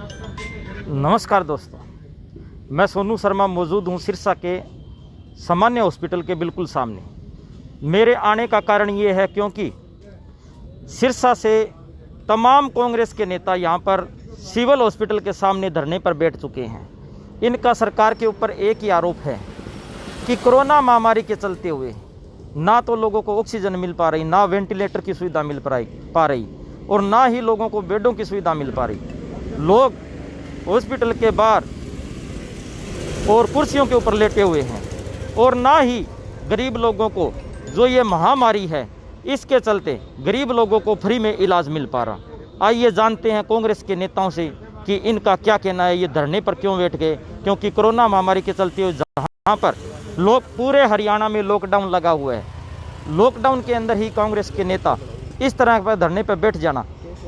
नमस्कार दोस्तों, मैं सोनू शर्मा मौजूद हूं सिरसा के सामान्य हॉस्पिटल के बिल्कुल सामने। मेरे आने का कारण ये है क्योंकि सिरसा से तमाम कांग्रेस के नेता यहां पर सिविल हॉस्पिटल के सामने धरने पर बैठ चुके हैं। इनका सरकार के ऊपर एक ही आरोप है कि कोरोना महामारी के चलते हुए ना तो लोगों को ऑक्सीजन मिल पा रही, ना वेंटिलेटर की सुविधा मिल पा रही और ना ही लोगों को बेडों की सुविधा मिल पा रही। लोग हॉस्पिटल के बाहर और कुर्सियों के ऊपर लेटे हुए हैं और ना ही गरीब लोगों को, जो ये महामारी है इसके चलते गरीब लोगों को फ्री में इलाज मिल पा रहा। आइए जानते हैं कांग्रेस के नेताओं से कि इनका क्या कहना है, ये धरने पर क्यों बैठ गए। क्योंकि कोरोना महामारी के चलते हुए जहाँ पर लोग पूरे हरियाणा में लॉकडाउन लगा हुआ है, लॉकडाउन के अंदर ही कांग्रेस के नेता इस तरह पर धरने पर बैठ जाना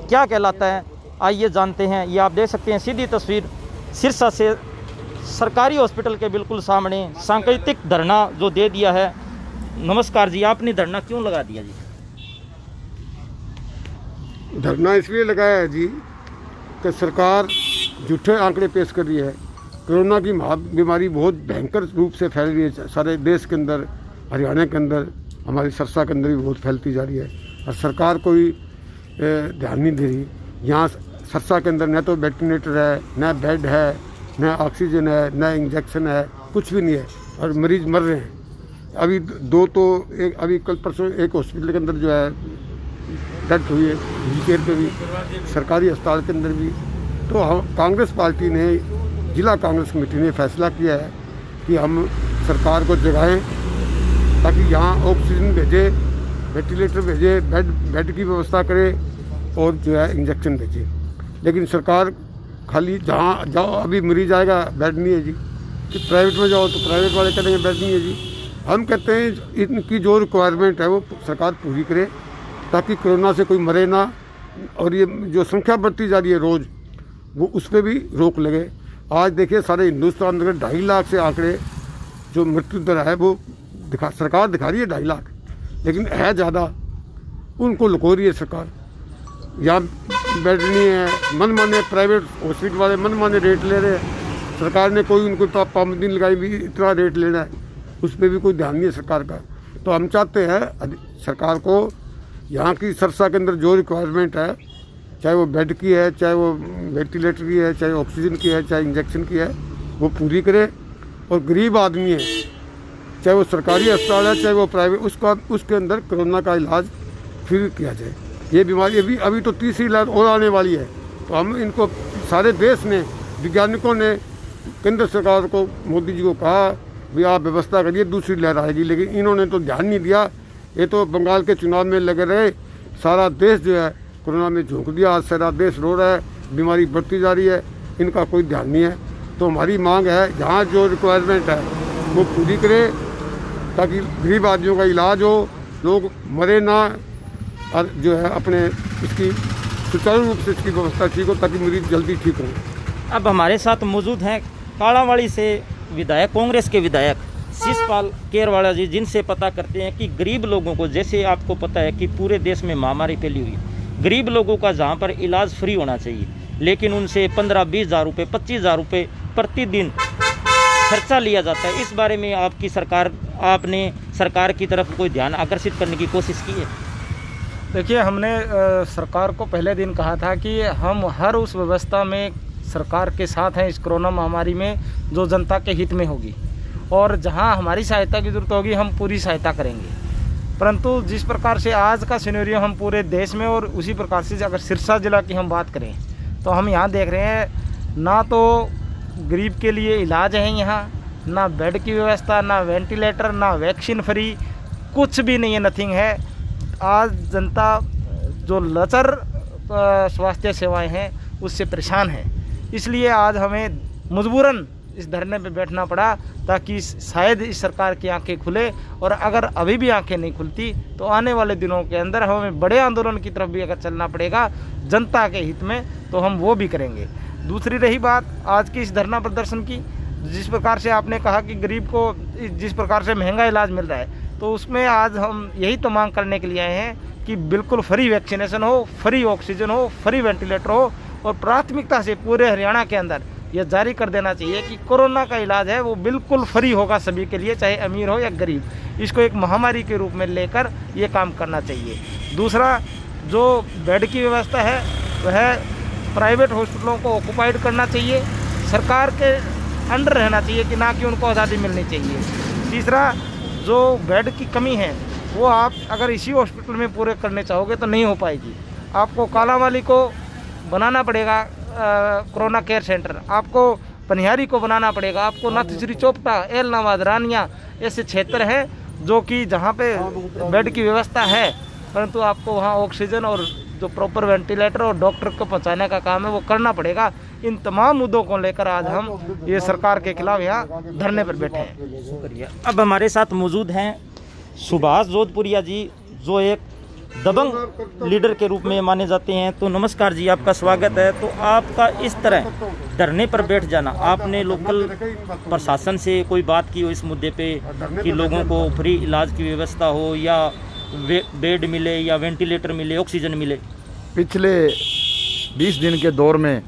क्या कहलाता है, आइए जानते हैं। ये आप देख सकते हैं सीधी तस्वीर सिरसा से सरकारी हॉस्पिटल के बिल्कुल सामने सांकेतिक धरना जो दे दिया है। नमस्कार जी, आपने धरना क्यों लगा दिया जी? धरना इसलिए लगाया है जी कि सरकार झूठे आंकड़े पेश कर रही है। कोरोना की बीमारी बहुत भयंकर रूप से फैल रही है सारे देश के अंदर, हरियाणा के अंदर, हमारी सिरसा के अंदर भी बहुत फैलती जा रही है और सरकार कोई ध्यान नहीं दे रही। यहाँ सिरसा के अंदर न तो वेंटिलेटर है, न बेड है, न ऑक्सीजन है, न इंजेक्शन है, कुछ भी नहीं है और मरीज मर रहे हैं। अभी अभी कल परसों एक हॉस्पिटल के अंदर जो है डेथ हुई है, व्हीलचेयर पे भी, सरकारी अस्पताल के अंदर भी। तो हम कांग्रेस पार्टी ने, जिला कांग्रेस कमेटी ने फैसला किया है कि हम सरकार को जगाएं ताकि यहाँ ऑक्सीजन भेजे, वेंटिलेटर भेजे, बेड की व्यवस्था करे और जो है इंजेक्शन भेजे। लेकिन सरकार खाली जहाँ जाओ अभी मरीज आएगा बेड नहीं है जी, कि प्राइवेट में जाओ तो प्राइवेट वाले कहेंगे बेड नहीं है जी। हम कहते हैं इनकी जो रिक्वायरमेंट है वो सरकार पूरी करे ताकि कोरोना से कोई मरे ना, और ये जो संख्या बढ़ती जा रही है रोज़, वो उस पर भी रोक लगे। आज देखिए सारे हिंदुस्तान में 2.5 लाख से आंकड़े जो मृत्यु दर है वो सरकार दिखा रही है 2.5 लाख, लेकिन है ज़्यादा, उनको लुको रही है सरकार। यहाँ बेड नहीं है, मन माने प्राइवेट हॉस्पिटल वाले मन माने रेट ले रहे हैं। सरकार ने कोई उनको पाबंदी लगाई भी इतना रेट लेना है, उस पर भी कोई ध्यान नहीं है सरकार का। तो हम चाहते हैं सरकार को यहाँ की सिरसा के अंदर जो रिक्वायरमेंट है, चाहे वो बेड की है, चाहे वो वेंटिलेटर की है, चाहे ऑक्सीजन की है, चाहे इंजेक्शन की है, वो पूरी करे। और गरीब आदमी है, चाहे वो सरकारी अस्पताल है चाहे वो प्राइवेट, उसके अंदर कोरोना का इलाज फ्री किया जाए। ये बीमारी अभी तो तीसरी लहर और आने वाली है। तो हम इनको, सारे देश ने, वैज्ञानिकों ने केंद्र सरकार को, मोदी जी को कहा भी आप व्यवस्था करिए, दूसरी लहर आएगी, लेकिन इन्होंने तो ध्यान नहीं दिया। ये तो बंगाल के चुनाव में लगे रहे, सारा देश जो है कोरोना में झोंक दिया। आज सारा देश रो रहा है, बीमारी बढ़ती जा रही है, इनका कोई ध्यान नहीं है। तो हमारी मांग है जहाँ जो रिक्वायरमेंट है वो पूरी करे ताकि गरीब आदमियों का इलाज हो, लोग मरे ना, और जो है अपने इसकी सुचारू रूप से इसकी व्यवस्था ठीक हो ताकि मरीज जल्दी ठीक हो। अब हमारे साथ मौजूद हैं कालावाड़ी से विधायक, कांग्रेस के विधायक शिषपाल केरवाड़ा जी, जिनसे पता करते हैं कि गरीब लोगों को, जैसे आपको पता है कि पूरे देश में महामारी फैली हुई है, गरीब लोगों का जहां पर इलाज फ्री होना चाहिए, लेकिन उनसे 15-20 हज़ार रुपये, 25 हज़ार रुपये प्रतिदिन खर्चा लिया जाता है। इस बारे में आपने सरकार की तरफ कोई ध्यान आकर्षित करने की कोशिश की है? देखिए, हमने सरकार को पहले दिन कहा था कि हम हर उस व्यवस्था में सरकार के साथ हैं इस कोरोना महामारी में जो जनता के हित में होगी, और जहां हमारी सहायता की जरूरत होगी हम पूरी सहायता करेंगे। परंतु जिस प्रकार से आज का सिनेरियो हम पूरे देश में, और उसी प्रकार से अगर सिरसा जिला की हम बात करें तो हम यहाँ देख रहे हैं ना तो गरीब के लिए इलाज है, यहाँ ना बेड की व्यवस्था, ना वेंटिलेटर, ना वैक्सीन फ्री, कुछ भी नहीं है, नथिंग है। आज जनता जो लचर स्वास्थ्य सेवाएं हैं उससे परेशान है। इसलिए आज हमें मजबूरन इस धरने पे बैठना पड़ा ताकि शायद इस सरकार की आंखें खुले, और अगर अभी भी आंखें नहीं खुलती तो आने वाले दिनों के अंदर हमें बड़े आंदोलन की तरफ भी अगर चलना पड़ेगा जनता के हित में तो हम वो भी करेंगे। दूसरी रही बात आज की इस धरना प्रदर्शन की, जिस प्रकार से आपने कहा कि गरीब को जिस प्रकार से महंगा इलाज मिल रहा है, तो उसमें आज हम यही तो मांग करने के लिए आए हैं कि बिल्कुल फ्री वैक्सीनेशन हो, फ्री ऑक्सीजन हो, फ्री वेंटिलेटर हो, और प्राथमिकता से पूरे हरियाणा के अंदर ये जारी कर देना चाहिए कि कोरोना का इलाज है वो बिल्कुल फ्री होगा सभी के लिए, चाहे अमीर हो या गरीब। इसको एक महामारी के रूप में लेकर ये काम करना चाहिए। दूसरा, जो बेड की व्यवस्था है वह प्राइवेट हॉस्पिटलों को ऑक्युपाइड करना चाहिए, सरकार के अंडर रहना चाहिए कि ना कि उनको आज़ादी मिलनी चाहिए। तीसरा, जो बेड की कमी है वो आप अगर इसी हॉस्पिटल में पूरे करने चाहोगे तो नहीं हो पाएगी। आपको कालांवाली को बनाना पड़ेगा कोरोना केयर सेंटर, आपको पनिहारी को बनाना पड़ेगा, आपको नथश्री चोपटा, एलनाबाद, रानिया ऐसे क्षेत्र हैं जो कि जहाँ पे बेड की व्यवस्था है, परंतु आपको वहाँ ऑक्सीजन और जो प्रॉपर वेंटिलेटर और डॉक्टर को पहुँचाने का काम है वो करना पड़ेगा। इन तमाम मुद्दों को लेकर आज हम ये सरकार के खिलाफ यहाँ धरने पर बैठे हैं। शुक्रिया। अब हमारे साथ मौजूद हैं सुभाष जोधपुरिया जी, जो एक दबंग लीडर के रूप में माने जाते हैं। तो नमस्कार जी, आपका स्वागत है। तो आपका इस तरह धरने पर बैठ जाना, आपने लोकल प्रशासन से कोई बात की हो इस मुद्दे पे कि लोगों को फ्री इलाज की व्यवस्था हो या बेड मिले या वेंटिलेटर मिले, ऑक्सीजन मिले? पिछले 20 दिन के दौर में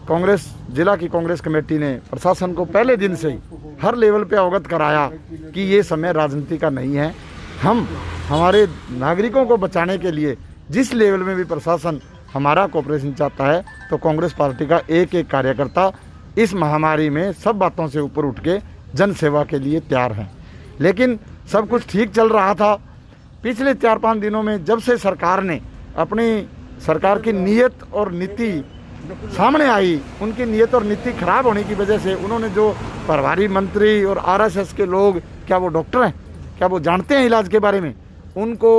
कांग्रेस जिला की कांग्रेस कमेटी ने प्रशासन को पहले दिन से ही हर लेवल पे अवगत कराया कि ये समय राजनीति का नहीं है। हम हमारे नागरिकों को बचाने के लिए जिस लेवल में भी प्रशासन हमारा कोऑपरेशन चाहता है, तो कांग्रेस पार्टी का एक एक कार्यकर्ता इस महामारी में सब बातों से ऊपर उठ के जन सेवा के लिए तैयार हैं। लेकिन सब कुछ ठीक चल रहा था। पिछले 4-5 दिनों में जब से सरकार ने अपनी सरकार की नीयत और नीति सामने आई, उनकी नीयत और नीति खराब होने की वजह से उन्होंने जो प्रभारी मंत्री और आरएसएस के लोग, क्या वो डॉक्टर हैं, क्या वो जानते हैं इलाज के बारे में, उनको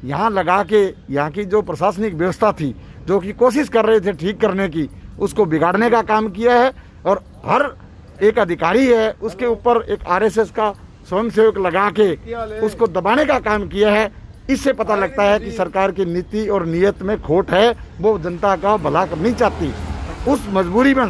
यहाँ लगा के यहाँ की जो प्रशासनिक व्यवस्था थी जो कि कोशिश कर रहे थे ठीक करने की, उसको बिगाड़ने का काम किया है। और हर एक अधिकारी है उसके ऊपर एक आरएसएस का स्वयंसेवक लगा के उसको दबाने का काम किया है। इससे पता लगता है कि सरकार की नीति और नीयत में खोट है, वो जनता का भला नहीं चाहती। उस मजबूरी में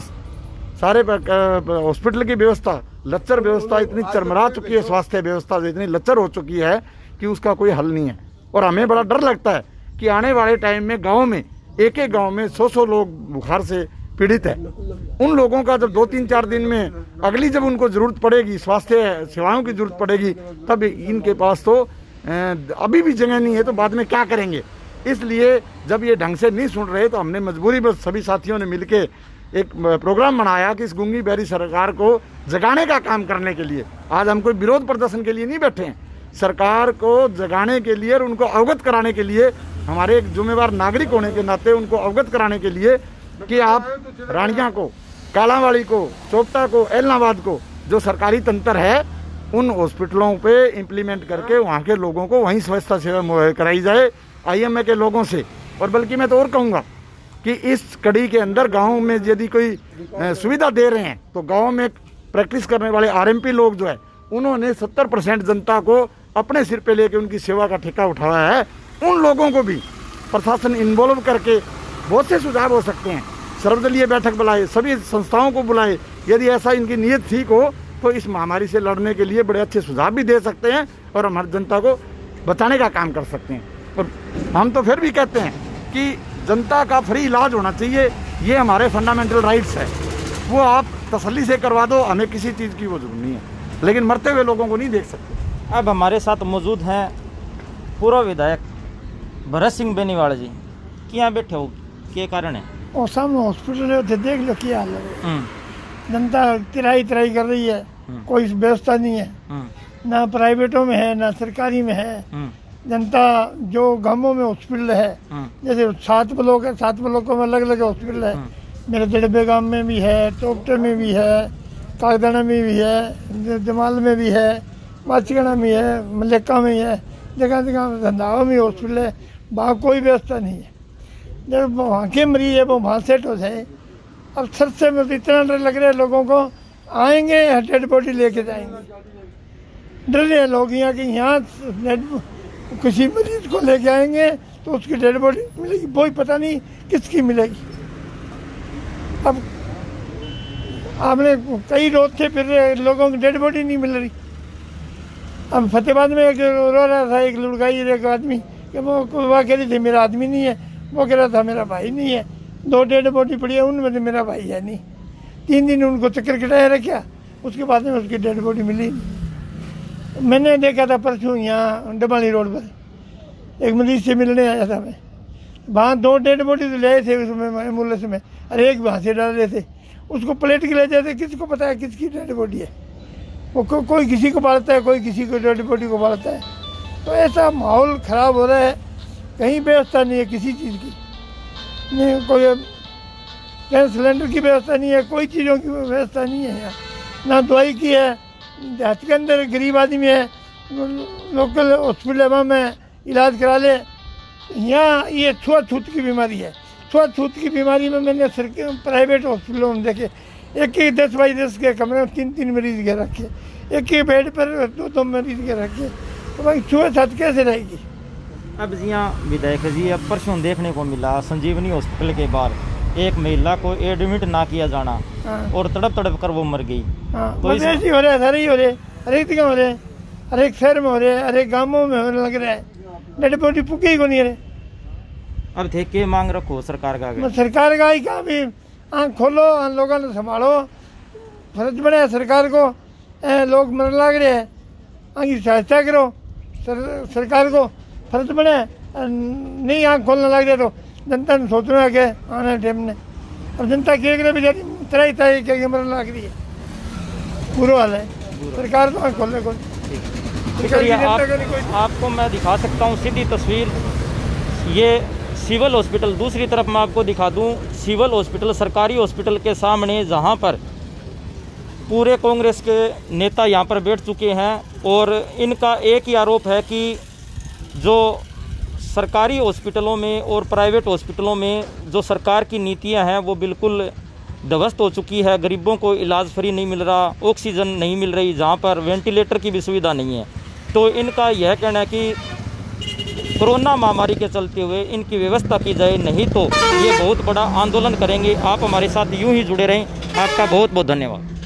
सारे हॉस्पिटल की व्यवस्था, लच्चर व्यवस्था इतनी चरमरा चुकी है, स्वास्थ्य व्यवस्था इतनी लच्चर हो चुकी है कि उसका कोई हल नहीं है। और हमें बड़ा डर लगता है कि आने वाले टाइम में गाँव में एक गाँव में 100 लोग बुखार से पीड़ित है। उन लोगों का जब 2-3-4 दिन में अगली जब उनको जरूरत पड़ेगी, स्वास्थ्य सेवाओं की जरूरत पड़ेगी, तब इनके पास तो अभी भी जगह नहीं है, तो बाद में क्या करेंगे। इसलिए जब ये ढंग से नहीं सुन रहे तो हमने मजबूरी में सभी साथियों ने मिलके एक प्रोग्राम बनाया कि इस गूंगी बहरी सरकार को जगाने का काम करने के लिए। आज हम कोई विरोध प्रदर्शन के लिए नहीं बैठे हैं, सरकार को जगाने के लिए और उनको अवगत कराने के लिए, हमारे एक जिम्मेवार नागरिक होने के नाते उनको अवगत कराने के लिए कि आप रानिया को, कालांवाली को, चोपटा को, एलनाबाद को जो सरकारी तंत्र है उन हॉस्पिटलों पे इम्प्लीमेंट करके वहाँ के लोगों को वहीं स्वच्छता सेवा कराई जाए आईएमए के लोगों से। और बल्कि मैं तो और कहूँगा कि इस कड़ी के अंदर गाँव में यदि कोई सुविधा दे रहे हैं तो गाँव में प्रैक्टिस करने वाले आरएमपी लोग जो है उन्होंने 70% जनता को अपने सिर पे लेके उनकी सेवा का ठेका उठाया है। उन लोगों को भी प्रशासन इन्वॉल्व करके बहुत से सुझाव हो सकते हैं। सर्वदलीय बैठक बुलाए, सभी संस्थाओं को बुलाए, यदि ऐसा इनकी नीयत ठीक हो तो इस महामारी से लड़ने के लिए बड़े अच्छे सुझाव भी दे सकते हैं और हमारी जनता को बचाने का काम कर सकते हैं। और हम तो फिर भी कहते हैं कि जनता का फ्री इलाज होना चाहिए, ये हमारे फंडामेंटल राइट्स है, वो आप तसल्ली से करवा दो, हमें किसी चीज़ की वो जरूरत नहीं है, लेकिन मरते हुए लोगों को नहीं देख सकते। अब हमारे साथ मौजूद हैं पूर्व विधायक भरत सिंह बेनीवाल जी। क्या बैठे हो, क्या कारण है? और सामने हॉस्पिटल है, उधर देख लो क्या हाल है। जनता तिराई कर रही है, कोई व्यवस्था नहीं है, ना प्राइवेटों में है ना सरकारी में है। जनता जो गांवों में हॉस्पिटल है, जैसे 7 ब्लॉक है, 7 ब्लॉकों में अलग अलग हॉस्पिटल है। मेरे जड़बे गांव में भी है, टोपटे में भी है, कागदाना में भी है, जमाल में भी है, बाचगढ़ा में है, मलेका में है, जगह जगह धंधावा में हॉस्पिटल है। वहाँ कोई व्यवस्था नहीं है। जब वहाँ के मरीज है वो वहाँ सेट हो जाए। अब सर से इतना डर लग रहा है लोगों को, आएंगे डेड बॉडी लेके जाएंगे। डर रहे लोग यहाँ कि यहाँ किसी मरीज को लेके आएंगे तो उसकी डेड बॉडी मिलेगी, वो ही पता नहीं किसकी मिलेगी। अब आपने कई रोज से फिर रहे लोगों की डेड बॉडी नहीं मिल रही। अब फतेहाबाद में एक रो रहा था एक लड़काई, एक आदमी कि वो कह रही थी मेरा आदमी नहीं है, वो कह रहा था मेरा भाई नहीं है। 2 डेड बॉडी पड़ी है, उनमें से मेरा भाई है नहीं। 3 दिन उनको चक्कर कटाया रखा, उसके बाद में उसकी डेड बॉडी मिली नहीं। मैंने देखा था परसों यहाँ डबाली रोड पर एक मरीज से मिलने आया था मैं, वहाँ 2 डेड बॉडी तो ले थे उसमें एम्बुलेंस में, और एक वहाँ से डाल रहे थे, उसको प्लेट के ले जाते, किसको पता है किसकी डेड बॉडी है। वो कोई किसी को बांटता है, कोई किसी को डेड बॉडी को बांटता है। तो ऐसा माहौल ख़राब हो रहा है, कहीं व्यवस्था नहीं है किसी चीज़ की, नहीं कोई गैस सिलेंडर की व्यवस्था नहीं है, कोई चीज़ों की व्यवस्था नहीं है यहाँ, ना दवाई की है। देहात के अंदर गरीब आदमी है, लोकल हॉस्पिटल में इलाज करा ले। यहाँ ये छुआछूत की बीमारी है, छुआछूत की बीमारी में मैंने प्राइवेट हॉस्पिटलों में देखे, एक 10 बाई 10 के कमरे में 3 मरीज के रखे, एक बेड पर 2 मरीज के रखे, तो भाई छुआछूत कैसे रहेगी। अब यहाँ विधायक जी, अब परसों देखने को मिला संजीवनी हॉस्पिटल के बाहर एक महिला को एडमिट ना किया जाना, हाँ। और तड़प तड़प कर वो मर गई। हाँ, तो बस ऐसे ही हो रहा है, सारे ही हो रहे, हर एक जगह हो रहे, हर एक शहर में हो रहे, हर एक गाँवों में होने लग रहा है, डेड बॉडी पुके ही को नहीं रहे। अब थे के मांग रखो सरकार का आगे? सरकार का ही कहा भी आँख खोलो, लोगों ने संभालो, फर्ज बने है सरकार को, लोग मरने लग रहे हैं, आगे सहायता करो, सरकार को फर्ज बने, नहीं आँख खोलने लग रहे तो जनता ने सोचना है कि आने टाइम ने, अब जनता क्या करे बेचारी, तराई तराई क्या मरने लग रही है, बुरा हाल है, सरकार तो आँख खोलने को। आपको मैं दिखा सकता हूँ सीधी तस्वीर, ये सिविल हॉस्पिटल, दूसरी तरफ मैं आपको दिखा दूँ सिविल हॉस्पिटल, सरकारी हॉस्पिटल के सामने, जहाँ पर पूरे कांग्रेस के नेता यहाँ पर बैठ चुके हैं, और इनका एक ही आरोप है कि जो सरकारी हॉस्पिटलों में और प्राइवेट हॉस्पिटलों में जो सरकार की नीतियां हैं वो बिल्कुल ध्वस्त हो चुकी है। गरीबों को इलाज फ्री नहीं मिल रहा, ऑक्सीजन नहीं मिल रही, जहाँ पर वेंटिलेटर की भी सुविधा नहीं है। तो इनका यह कहना है कि कोरोना महामारी के चलते हुए इनकी व्यवस्था की जाए, नहीं तो ये बहुत बड़ा आंदोलन करेंगे। आप हमारे साथ यूं ही जुड़े रहें। आपका बहुत बहुत धन्यवाद।